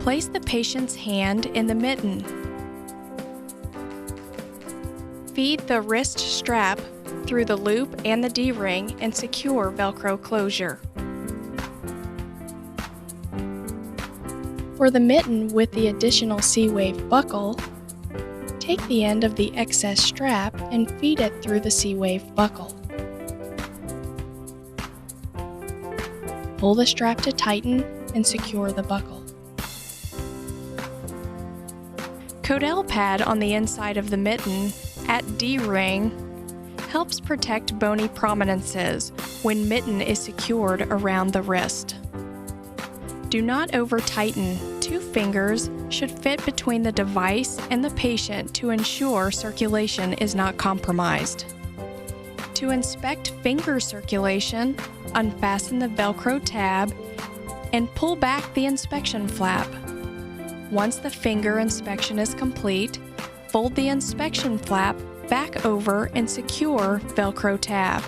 Place the patient's hand in the mitten. Feed the wrist strap through the loop and the D-ring and secure Velcro closure. For the mitten with the additional C-wave buckle, take the end of the excess strap and feed it through the C-wave buckle. Pull the strap to tighten and secure the buckle. Codel pad on the inside of the mitten at D-ring helps protect bony prominences when mitten is secured around the wrist. Do not over-tighten. 2 fingers should fit between the device and the patient to ensure circulation is not compromised. To inspect finger circulation, unfasten the Velcro tab and pull back the inspection flap. Once the finger inspection is complete, fold the inspection flap back over and secure Velcro tab.